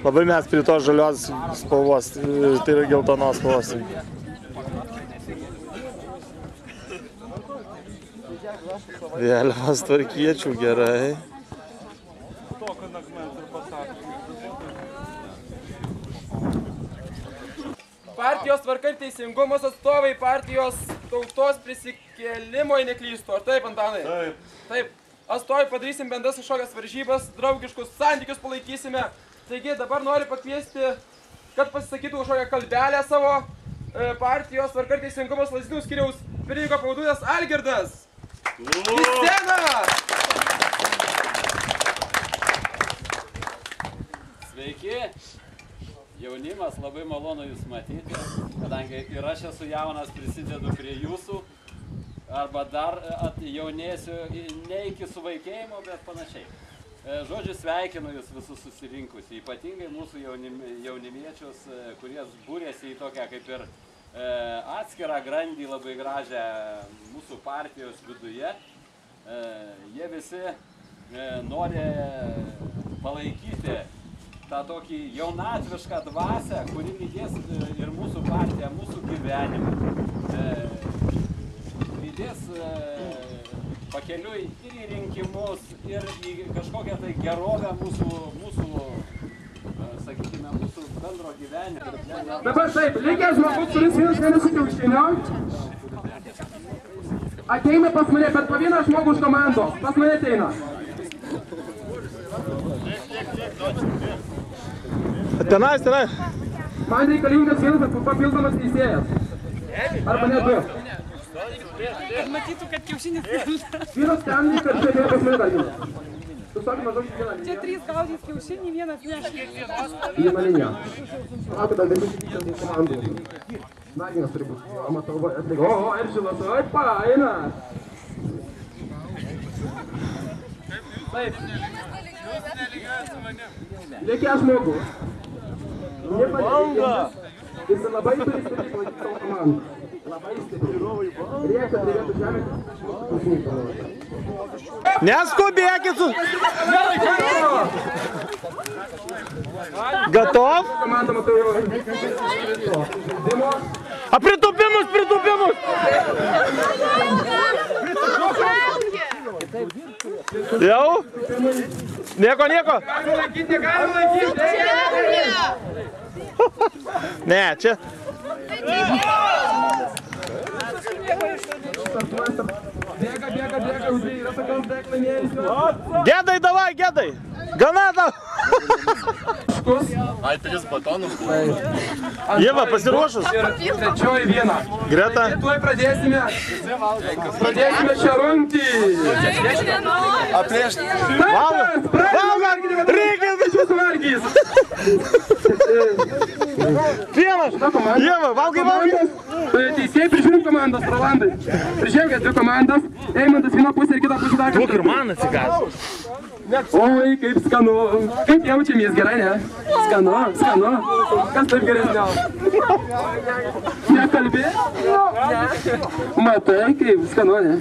Labai mes prie to žalios spalvos, tai yra geltonos spalvos. Vėliavos tvarkiečių, gerai. Partijos Tvarka ir Teisingumas atstovai partijos Tautos prisikėlimo, jei neklystu. Ar taip, Antanai? Taip. Taip. Atstovai padarysim bendras kažkokias varžybas, draugiškus santykius palaikysime. Taigi dabar noriu pakviesti, kad pasisakytų kažkokią kalbelę savo partijos Tvarka ir Teisingumas Lazdynų skyriaus pirmininko pavaduotojas Algirdas. Į sceną! Sveiki! Jaunimas, labai malonu Jūs matyti, kadangi ir aš esu jaunas, prisidedu prie Jūsų, arba dar jaunėsiu ne iki suvaikėjimo, bet panašiai. Žodžiu, sveikinu Jūs visus susirinkus, ypatingai mūsų jaunimiečius, kurie būrėsi į tokią kaip ir atskirą grandį, labai gražią mūsų partijos viduje. Jie visi nori palaikyti tą tokį jaunatvišką dvasią, kuri lydės ir mūsų partiją, mūsų gyvenimą. Lydės pakeliui ir į rinkimus, ir į kažkokią tai gerovę mūsų, sakykime, mūsų bendro gyvenimo. Dabar taip, likęs žmogus, kuris vienas mėnesį kiaušinio, ateina pas mane, bet po vieną žmogų iš komandos, pas mane ateina. Tenais. Man reikalingas vienas papildomas teisėjas. Arba ne du. Kad matytų, kad kiaušinis krenta. Vienas ten, kad čia pas mane dar vienas. Tu sakai maždaug vieną liniją. Čia 3 gaudys kiaušinį, vienas neš. Vieną liniją. Matau, kad dabar šiandien komandų. Naginas turi būti. O, matau, atliko. O, Eršilas, oi, paina. Taip. Lėkia žmogų. Nepadėkėmis. Jis labai turi stipriai palaikyti savo komandą. Labai stipriai. Reikia turėtų žemę. Neskubėkit su... Gatov? Komanda, matau jau. Dimo. A, pritupimus! Jau? Nieko? Galima laikyti. Ne, čia. Bėga, yra tokios deklanėjusios. Gedai, davai, Gedai. Gana tau. Ai, 3 batonus. Ieva, pasiruošus? Ir trečioji viena. Greta. Tuoj pradėsime šią rungtį. Aplėšti. Valgant, reikia Vičius valgys. Vienas. Ieva, valgai. Teisėjai prižiūrim komandas, Rolandai. Prižiūrėkit 2 komandas. Eimantas vieną pusę ir kitą pusę dar. Duok ir man atsikas. Oi, kaip skanu. Kaip jaučiamės, gerai, ne? Skanu. Kas taip geresnio? Nekalbė? Matai, kaip skanu, ne?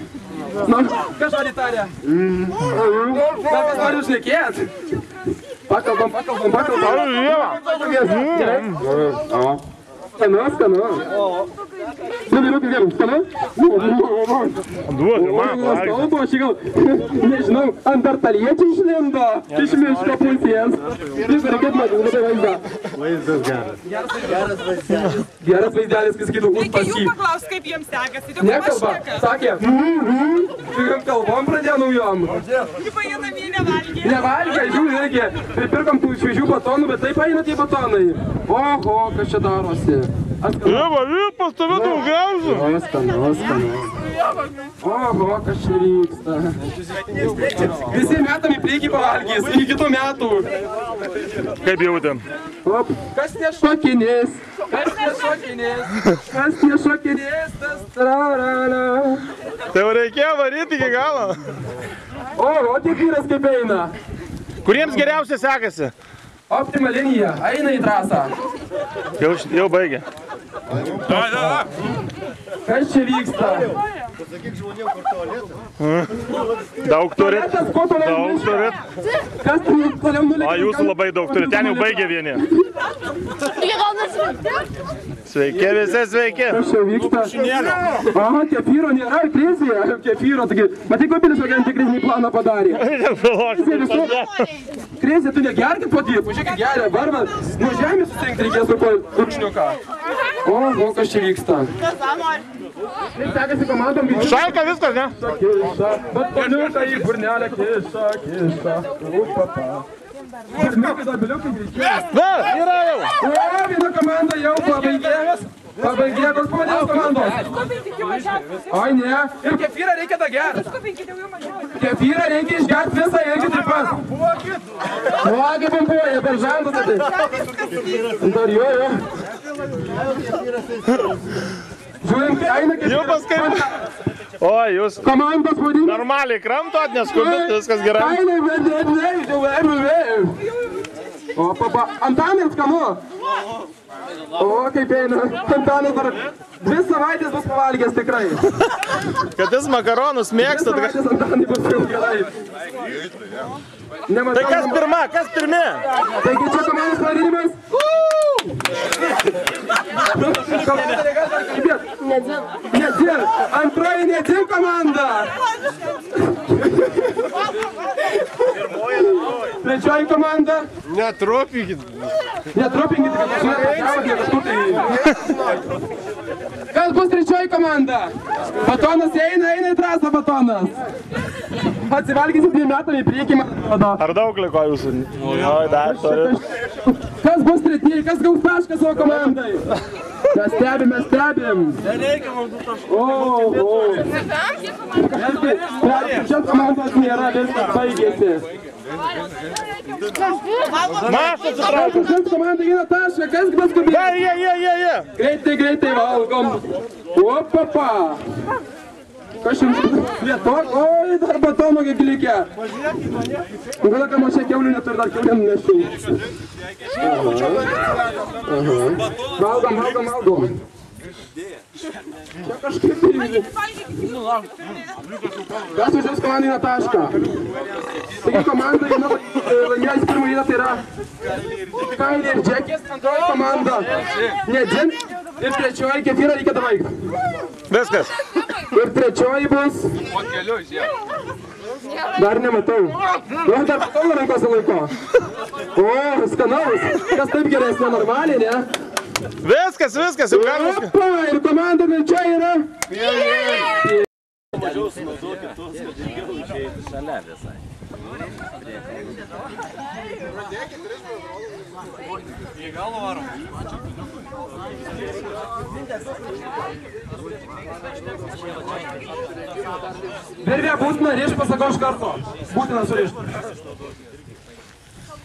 Kas žodį tarė? Gal kas nori užnekėt? Pakalbam. Gerai? Skanu. Skanu? Duok ir man. Kalbu, aš gal, nežinau, antartaliečiai išlindo iš miško pusės. Žiūrėkit, matau, labai vaizdą. Geras vaizdelis, kai sakytų, Reikia jų paklausti, kaip jiems sekasi. Nekalba, sakė, žiūrėm kalbom pradėjo naujom. Kaip jie namie nevalgė. Nevalgė, žiūrėkė, pripirkom tų šviežių batonų, bet taip eina tie batonai. Oho, kas čia darosi. Ieva, pas tave daugiausia. Skanu. Oho, kas čia vyksta. Visi metam į priekį pavalgys, iki kitų metų. Kaip jautėm? Kas nešokinės? Tas trarana. Tai jau reikėjo varyti iki galo. O tik vyras kaip eina. Kuriems geriausiai sekasi? Optima linija, eina į trasą. Jau baigė. Kas čia vyksta? Daug turit? Tualetas, ko toliau Daug nulikę? turit? Kas toliau nulikę? O jūsų labai daug turit, ten jau baigė vieni. Sveiki visi, sveiki. Kas čia vyksta? Aha, kefyro nėra, krizėje. Kefyro, taigi, matai, kopilis kokią antikrizinį planą padarė. Krizė, tu negerkit padėt, pažiūrėkit gerę, varva. Nuo žemės susirinkti reikės su kurkšniuką. O, kas čia vyksta? Kaip sekasi komandom? Šalka viskas, ne? Bet paliuka į burnelę, kiša. Upapa. Burniukai dar biliukai reikės. Na, yra jau. O, viena komanda jau pabaigė. Pabaigė, koks pavadės komandos? Ai, ne. Ir kefyrą reikia da gerti. Kefyrą reikia išgerti visą irgi taip pat. Nuogi pumpuoja per žandus tai. Dar jo. Žiūrint, eina Jau kefyrą. paskaitai. O, jūs Komandos vadinimas. normaliai kramtot, neskubit, viskas gerai. O, papa, Antanai skanu. O, kaip eina. Antanas dar 2 savaitės bus pavalgęs tikrai. Kad jis makaronus 2 mėgstat. savaitės Antanai bus jau gerai. Tai kas pirma, kas pirmi? Taigi čia komandos vadinimas. Nedzin. Antroji Nedzin komanda. Trečioji komanda. Netropinkit. Netropinkit, kad aš nepasiaudė kažkur tai. Kas bus trečioji komanda? Batonas eina į trasą Batonas. Atsivalgysit 2 metam į priekį, man atrodo. Ar daug liko jūsų? Oi, dar turit. Kas bus tretieji, kas gaus tašką savo komandai? Mes stebim. Nereikia mums tų taškų. O. Šios komandos nėra, viskas baigėsi. Maštas atsitraukia. Šios komandai vieną tašką, kas bus skubėti? Jie. Greitai valgom. O, papa. Kas jums lietok? Oi, dar batono kiek likę. Gal kam aš čia kiaulių neturi, dar kiauliam nešiau. Valgom. Čia kažkaip tai... Kas už jūs komandai na tašką? Taigi komanda laimėjęs pirmą vietą tai yra Kailė ir Džekis, antroji komanda Nedzin ir trečioji kefyrą reikia davaigti. Viskas. Ir trečioji bus... Dar nematau. O, dar patolo rankose laiko. O, skanaus. Kas taip geresnė normaliai, ne? Viskas, jau galima. Opa, ir komanda čia yra. Mažiau sunaudokit tos, kad ilgiau išėjti šalia visai. Į galą varom. Virvė būtina rišti, pasakau iš karto. Būtina surišti.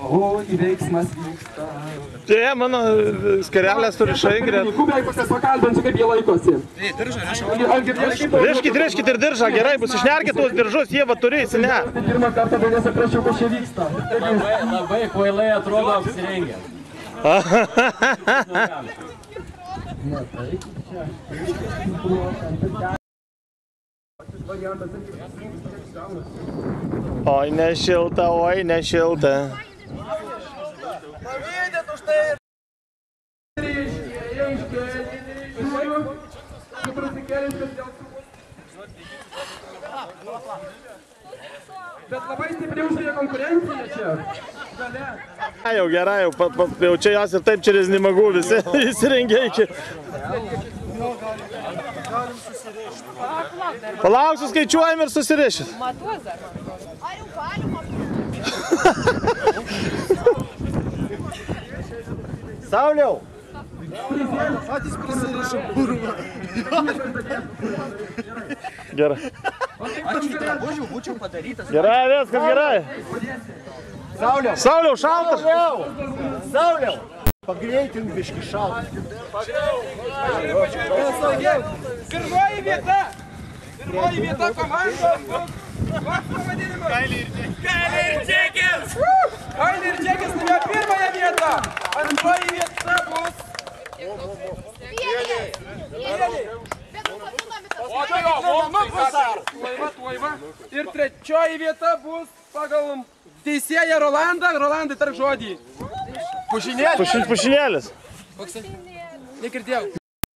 O, įveiksmas vyksta. Čia mano skerelės turi šaingrė. Kubai pakalbinsiu, kaip jie laikosi. Riškit ir diržą, gerai, bus išnerkit tuos diržus, jie va turi įsine. Pirmą kartą bandės aprašiau, kas čia vyksta. Labai kvailai atrodo apsirengę. Oi, nešilta. Bet labai stipriai uždėjo konkurenciją čia. Jau gerai, jau čia jos ir taip čia reznimagų visi įsirengė iki. Palauk, suskaičiuojam ir susirišit. Matuos dar. Ar jau galima? Sauliau! Patys prisirišo burvą. Gerai. Aš į drabužių būčiau padarytas. Gerai, viskas gerai. Sauliau, šaltas. Sauliau! Pagreitink biškį šaltą. Pirmoji vieta komandos bus. Koks pavadinimas? Kailė ir Džekis! Kailė ir Džekis laimėjo pirmąją vietą. Antroji vieta bus... Pienė! Tuoj. Ir trečioji vieta bus pagal teisėją Rolandą. Rolandai, tark žodį. Pušinėlis. Negirdėjau.